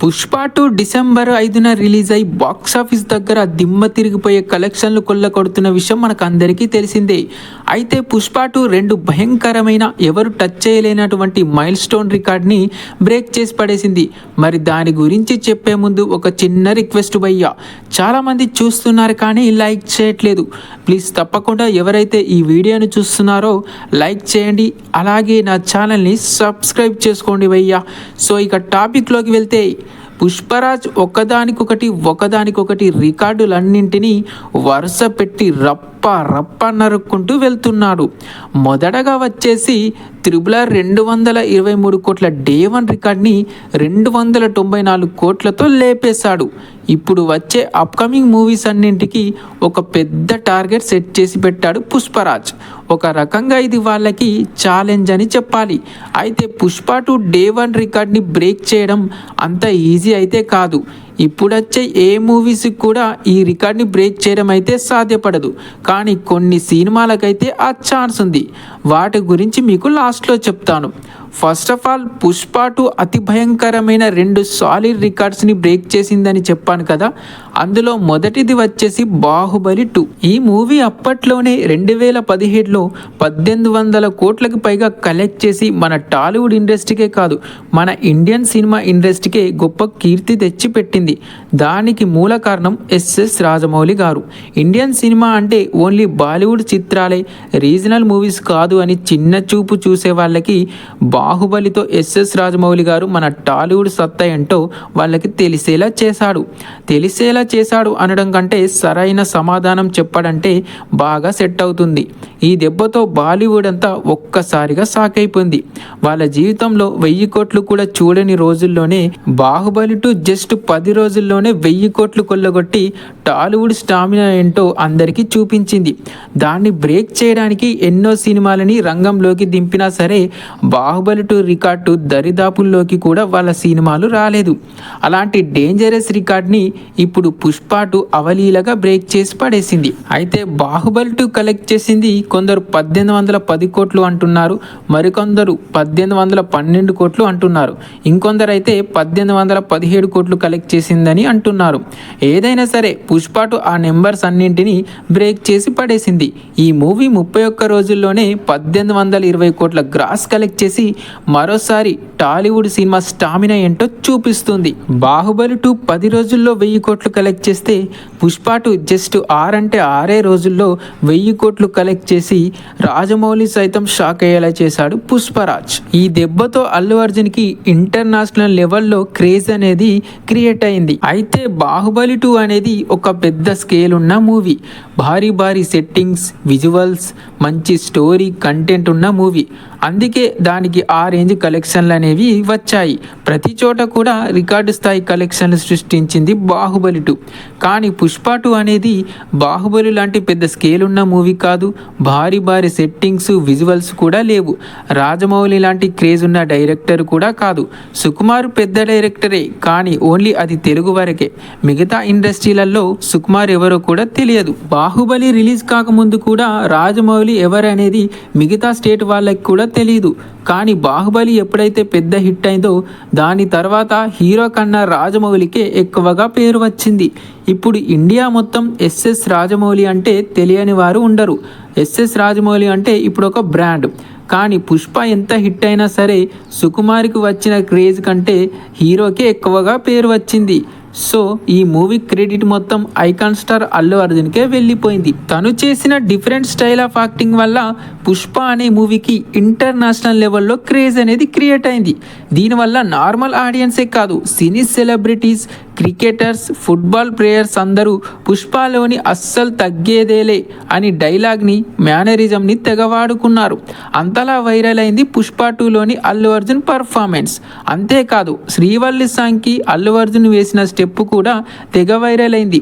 Pushpa 2 December 5న release అయి box office దగ్గర దిమ్మ తిరిగిపోయే కలెక్షన్లు కొల్లకొడుతున్న విషయం మనకు అందరికీ తెలిసిందే. అయితే పుష్ప 2 రెండు భయంకరమైన ఎవరు టచ్ చేయలేనటువంటి మైల్ స్టోన్ రికార్డ్ని బ్రేక్ చేసి పడేసింది. మరి దాని గురించి చెప్పే ముందు ఒక చిన్న రిక్వెస్ట్ భయ్యా, చాలామంది చూస్తున్నారు కానీ లైక్ చేయట్లేదు. ప్లీజ్ తప్పకుండా ఎవరైతే ఈ వీడియోని చూస్తున్నారో లైక్ చేయండి, అలాగే నా ఛానల్ని సబ్స్క్రైబ్ చేసుకోండి భయ్యా. సో ఇక టాపిక్లోకి వెళ్తే, పుష్పరాజ్ ఒకదానికొకటి రికార్డులన్నింటినీ వరుస పెట్టి రప్ప నరుక్కుంటూ వెళ్తున్నాడు. మొదటగా వచ్చేసి RRR 223 కోట్ల డే 1 రికార్డ్ని 294 కోట్లతో లేపేశాడు. ఇప్పుడు వచ్చే అప్కమింగ్ మూవీస్ అన్నింటికి ఒక పెద్ద టార్గెట్ సెట్ చేసి పెట్టాడు పుష్పరాజ్. ఒక రకంగా ఇది వాళ్ళకి ఛాలెంజ్ అని చెప్పాలి. అయితే పుష్ప 2 డే 1 రికార్డ్ని బ్రేక్ చేయడం అంత ఈజీ అయితే కాదు. ఇప్పుడొచ్చే ఏ మూవీస్కి కూడా ఈ రికార్డ్ని బ్రేక్ చేయడం అయితే సాధ్యపడదు. కానీ కొన్ని సినిమాలకైతే ఆ ఛాన్స్ ఉంది. వాటి గురించి మీకు లాస్ట్లో చెప్తాను. ఫస్ట్ ఆఫ్ ఆల్, పుష్ప 2 అతి భయంకరమైన 2 సాలిడ్ రికార్డ్స్ని బ్రేక్ చేసిందని చెప్పాను కదా. అందులో మొదటిది వచ్చేసి బాహుబలి 2. ఈ మూవీ అప్పట్లోనే 2017లో 1800 కోట్లకు పైగా కలెక్ట్ చేసి మన టాలీవుడ్ ఇండస్ట్రీకే కాదు, మన ఇండియన్ సినిమా ఇండస్ట్రీకే గొప్ప కీర్తి తెచ్చిపెట్టింది. దానికి మూల కారణం ఎస్ఎస్ రాజమౌళి గారు. ఇండియన్ సినిమా అంటే ఓన్లీ బాలీవుడ్ చిత్రాలే, రీజనల్ మూవీస్ కాదు అని చిన్న చూపు చూసే వాళ్ళకి బాహుబలితో ఎస్ఎస్ రాజమౌళి గారు మన టాలీవుడ్ సత్తా ఏంటో వాళ్ళకి తెలిసేలా చేశాడు అనడం కంటే సరైన సమాధానం చెప్పడంటే బాగా సెట్ అవుతుంది. ఈ దెబ్బతో బాలీవుడ్ అంతా ఒక్కసారిగా షాక్ అయిపోయింది. వాళ్ళ జీవితంలో 1000 కోట్లు కూడా చూడని రోజుల్లోనే బాహుబలి 2 జస్ట్ 10 రోజుల్లోనే 1000 కోట్లు కొల్లగొట్టి టాలీవుడ్ స్టామినా ఏంటో అందరికీ చూపించింది. దాన్ని బ్రేక్ చేయడానికి ఎన్నో సినిమాలని రంగంలోకి దింపినా సరే బాహుబలి 2 రికార్డు దరిదాపుల్లోకి కూడా వాళ్ళ సినిమాలు రాలేదు. అలాంటి డేంజరస్ రికార్డ్ని ఇప్పుడు పుష్ప 2 అవలీలగా బ్రేక్ చేసి పడేసింది. అయితే బాహుబలి 2 కలెక్ట్ చేసింది కొందరు 1810 కోట్లు అంటున్నారు, మరికొందరు 1812 కోట్లు అంటున్నారు, ఇంకొందరు అయితే 1817 కోట్లు కలెక్ట్ చేసిందని అంటున్నారు. ఏదైనా సరే పుష్ప 2 ఆ నెంబర్స్ అన్నింటినీ బ్రేక్ చేసి పడేసింది. ఈ మూవీ 31 రోజుల్లోనే 1820 కోట్ల గ్రాస్ కలెక్ట్ చేసి మరోసారి టాలీవుడ్ సినిమా స్టామినా ఏంటో చూపిస్తుంది. బాహుబలి 2 10 రోజుల్లో 1000 కోట్లు కలెక్ట్ చేస్తే పుష్ప 2 జస్ట్ 6 రోజుల్లో 1000 కోట్లు కలెక్ట్ చేసి రాజమౌళి సైతం షాక్ అయ్యేలా చేశాడు పుష్పరాజ్. ఈ దెబ్బతో అల్లు అర్జున్కి ఇంటర్నేషనల్ లెవెల్లో క్రేజ్ అనేది క్రియేట్ అయింది. అయితే బాహుబలి 2 అనేది ఒక పెద్ద స్కేల్ ఉన్న మూవీ. భారీ సెట్టింగ్స్, విజువల్స్, మంచి స్టోరీ కంటెంట్ ఉన్న మూవీ. అందుకే దానికి ఆ రేంజ్ కలెక్షన్లు అనేవి వచ్చాయి. ప్రతి చోట కూడా రికార్డు స్థాయి కలెక్షన్లు సృష్టించింది బాహుబలి 2. కానీ పుష్ప 2 అనేది బాహుబలి లాంటి పెద్ద స్కేల్ ఉన్న మూవీ కాదు. భారీ సెట్టింగ్స్, విజువల్స్ కూడా లేవు. రాజమౌళి లాంటి క్రేజ్ ఉన్న డైరెక్టర్ కూడా కాదు. సుకుమార్ పెద్ద డైరెక్టరే, కానీ ఓన్లీ అది తెలుగు వరకే. మిగతా ఇండస్ట్రీలలో సుకుమార్ ఎవరో కూడా తెలియదు. బాహుబలి రిలీజ్ కాకముందు కూడా రాజమౌళి ఎవరనేది మిగతా స్టేట్ వాళ్ళకి కూడా తెలియదు. కానీ బాహుబలి ఎప్పుడైతే పెద్ద హిట్ అయిందో దాని తర్వాత హీరో కన్నా రాజమౌళికే ఎక్కువగా పేరు వచ్చింది. ఇప్పుడు ఇండియా మొత్తం ఎస్ఎస్ రాజమౌళి అంటే తెలియని వారు ఉండరు. ఎస్ఎస్ రాజమౌళి అంటే ఇప్పుడు ఒక బ్రాండ్. కానీ పుష్ప ఎంత హిట్ అయినా సరే సుకుమార్కి వచ్చిన క్రేజ్ కంటే హీరోకే ఎక్కువగా పేరు వచ్చింది. సో ఈ మూవీ క్రెడిట్ మొత్తం ఐకాన్ స్టార్ అల్లు అర్జున్కే వెళ్ళిపోయింది. తను చేసిన డిఫరెంట్ స్టైల్ ఆఫ్ యాక్టింగ్ వల్ల పుష్ప అనే మూవీకి ఇంటర్నేషనల్ లెవెల్లో క్రేజ్ అనేది క్రియేట్ అయింది. దీనివల్ల నార్మల్ ఆడియన్సే కాదు, సినీ సెలబ్రిటీస్, క్రికెటర్స్, ఫుట్బాల్ ప్లేయర్స్ అందరూ పుష్పలోని అస్సలు తగ్గేదేలే అని డైలాగ్ని, మేనరిజంని తెగవాడుకున్నారు. అంతలా వైరల్ అయింది పుష్ప 2లోని అల్లు అర్జున్ పర్ఫార్మెన్స్. అంతేకాదు, శ్రీవల్లి సాంగ్కి అల్లు అర్జున్ వేసిన స్టెప్ కూడా తెగ వైరల్ అయింది.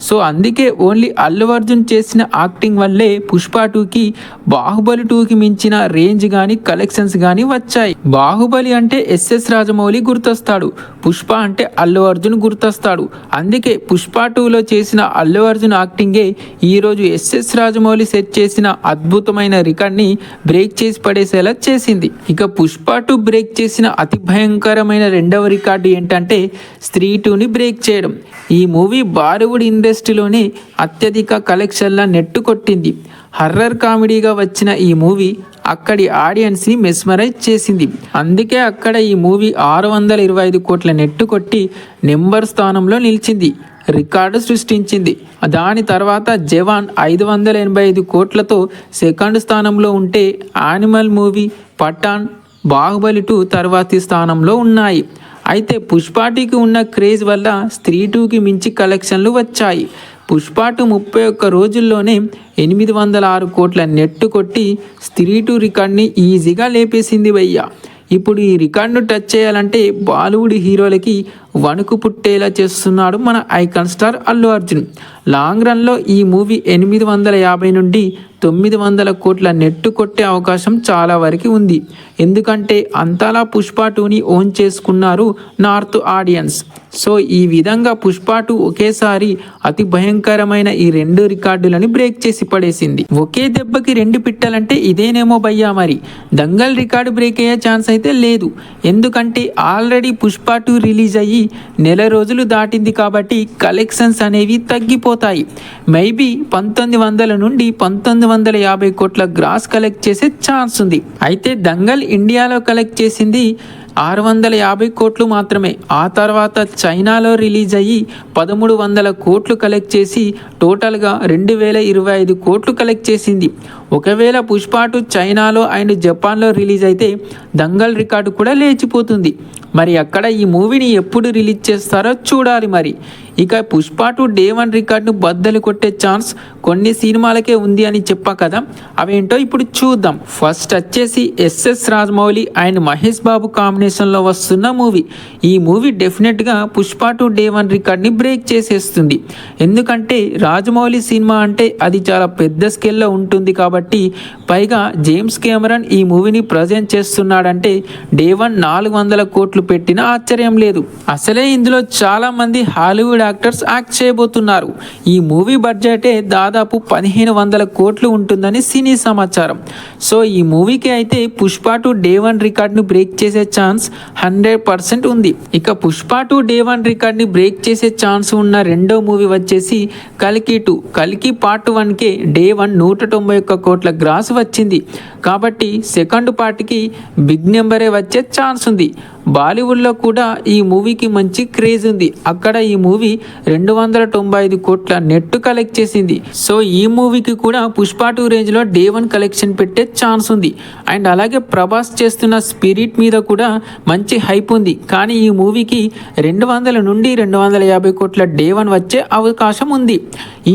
సో అందుకే ఓన్లీ అల్లు అర్జున్ చేసిన యాక్టింగ్ వల్లే పుష్ప 2కి బాహుబలి 2కి మించిన రేంజ్ కానీ కలెక్షన్స్ కానీ వచ్చాయి. బాహుబలి అంటే ఎస్ఎస్ రాజమౌళి గుర్తొస్తాడు, పుష్ప అంటే అల్లు అర్జున్ గుర్తు గుర్తొస్తాడు. అందుకే పుష్ప 2లో చేసిన అల్లు అర్జున్ యాక్టింగే ఈరోజు ఎస్ఎస్ రాజమౌళి సెట్ చేసిన అద్భుతమైన రికార్డ్ని బ్రేక్ చేసి పడేసేలా చేసింది. ఇక పుష్ప 2 బ్రేక్ చేసిన అతి భయంకరమైన రెండవ రికార్డు ఏంటంటే స్త్రీ 2ని బ్రేక్ చేయడం. ఈ మూవీ బాలీవుడ్ ఇండస్ట్రీలోనే అత్యధిక కలెక్షన్ల నెట్టు కొట్టింది. హర్రర్ కామెడీగా వచ్చిన ఈ మూవీ అక్కడి ఆడియన్స్ని మెస్మరైజ్ చేసింది. అందుకే అక్కడ ఈ మూవీ 625 కోట్ల నెట్టు కొట్టి నెంబర్ స్థానంలో నిలిచింది, రికార్డు సృష్టించింది. దాని తర్వాత జవాన్ 585 కోట్లతో సెకండ్ స్థానంలో ఉంటే యానిమల్ మూవీ, పఠాన్, బాహుబలి 2 తర్వాతి స్థానంలో ఉన్నాయి. అయితే పుష్ప 2కి ఉన్న క్రేజ్ వల్ల స్త్రీ 2కి మించి కలెక్షన్లు వచ్చాయి. పుష్ప 2 31 రోజుల్లోనే 806 కోట్ల నెట్టు కొట్టి స్త్రీ 2 రికార్డ్ని ఈజీగా లేపేసింది భయ్య. ఇప్పుడు ఈ రికార్డును టచ్ చేయాలంటే బాలీవుడ్ హీరోలకి వణుకు పుట్టేలా చేస్తున్నాడు మన icon star Allu Arjun. Long రన్లో ఈ మూవీ 850 నుండి 900 కోట్ల నెట్టు కొట్టే అవకాశం చాలా వరకు ఉంది. ఎందుకంటే అంతలా పుష్ప 2ని ఓన్ చేసుకున్నారు నార్త్ ఆడియన్స్. సో ఈ విధంగా పుష్ప 2 ఒకేసారి అతి భయంకరమైన ఈ రెండు రికార్డులని బ్రేక్ చేసి పడేసింది. ఒకే దెబ్బకి రెండు పిట్టలంటే ఇదేనేమో భయ్యా. మరి దంగల్ రికార్డు బ్రేక్ అయ్యే ఛాన్స్ అయితే లేదు. ఎందుకంటే ఆల్రెడీ పుష్ప 2 రిలీజ్ అయ్యి నెల రోజులు దాటింది కాబట్టి కలెక్షన్స్ అనేవి తగ్గిపోతాయి. మేబీ 1900 నుండి 1950 కోట్ల గ్రాస్ కలెక్ట్ చేసే ఛాన్స్ ఉంది. అయితే దంగల్ ఇండియాలో కలెక్ట్ చేసింది 650 కోట్లు మాత్రమే. ఆ తర్వాత చైనాలో రిలీజ్ అయ్యి 1300 కోట్లు కలెక్ట్ చేసి టోటల్గా 2025 కోట్లు కలెక్ట్ చేసింది. ఒకవేళ పుష్ప 2 చైనాలో అండ్ జపాన్లో రిలీజ్ అయితే దంగల్ రికార్డు కూడా లేచిపోతుంది. మరి అక్కడ ఈ మూవీని ఎప్పుడు రిలీజ్ చేస్తారో చూడాలి. మరి ఇక పుష్ప 2 డే 1 రికార్డును బద్దలు కొట్టే ఛాన్స్ కొన్ని సినిమాలకే ఉంది అని చెప్పా కదా, అవేంటో ఇప్పుడు చూద్దాం. ఫస్ట్ వచ్చేసి ఎస్ఎస్ రాజమౌళి అండ్ మహేష్ బాబు కాంబినేషన్లో వస్తున్న మూవీ. ఈ మూవీ డెఫినెట్గా పుష్ప 2 డే 1 రికార్డ్ని బ్రేక్ చేసేస్తుంది. ఎందుకంటే రాజమౌళి సినిమా అంటే అది చాలా పెద్ద స్కేల్లో ఉంటుంది కాబట్టి, పైగా జేమ్స్ కెమెరాన్ ఈ మూవీని ప్రజెంట్ చేస్తున్నాడంటే డే 1 400 కోట్లు పెట్టినా ఆశ్చర్యం లేదు. అసలే ఇందులో చాలా మంది హాలీవుడ్ యాక్టర్స్ యాక్ట్ చేయబోతున్నారు. ఈ మూవీ బడ్జెటే దాదాపు 1500 కోట్లు ఉంటుందని సినీ సమాచారం. సో ఈ మూవీకి అయితే పుష్ప 2 డే 1 రికార్డ్ను బ్రేక్ చేసే ఛాన్స్ 100% ఉంది. ఇక పుష్ప 2 డే 1 రికార్డ్ని బ్రేక్ చేసే ఛాన్స్ ఉన్న రెండో మూవీ వచ్చేసి కల్కి 2. కల్కి పార్ట్ 1కే డే 1 191 కోట్ల గ్రాస్ వచ్చింది కాబట్టి సెకండ్ పార్ట్కి బిగ్ నెంబరే వచ్చే ఛాన్స్ ఉంది. బాలీవుడ్లో కూడా ఈ మూవీకి మంచి క్రేజ్ ఉంది. అక్కడ ఈ మూవీ 295 కోట్ల నెట్ కలెక్ట్ చేసింది. సో ఈ మూవీకి కూడా పుష్ప 2 రేంజ్లో డే 1 కలెక్షన్ పెట్టే ఛాన్స్ ఉంది. అండ్ అలాగే ప్రభాస్ చేస్తున్న స్పిరిట్ మీద కూడా మంచి హైప్ ఉంది. కానీ ఈ మూవీకి 200 నుండి 250 కోట్ల డే 1 వచ్చే అవకాశం ఉంది.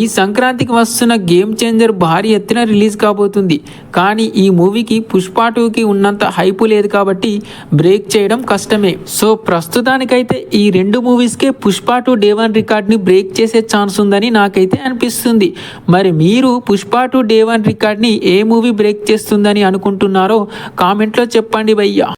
ఈ సంక్రాంతికి వస్తున్న గేమ్ చేంజర్ భారీ ఎత్తున రిలీజ్ కాబోతుంది. కానీ ఈ మూవీకి పుష్ప 2కి ఉన్నంత హైప్ లేదు కాబట్టి బ్రేక్ చేయడం కష్టమే. సో ప్రస్తుతానికైతే ఈ రెండు మూవీస్కే పుష్ప 2 డే 1 రికార్డ్ని బ్రేక్ చేసే ఛాన్స్ ఉందని నాకైతే అనిపిస్తుంది. మరి మీరు పుష్ప 2 డే 1 రికార్డ్ని ఏ మూవీ బ్రేక్ చేస్తుందని అనుకుంటున్నారో కామెంట్లో చెప్పండి భయ్యా.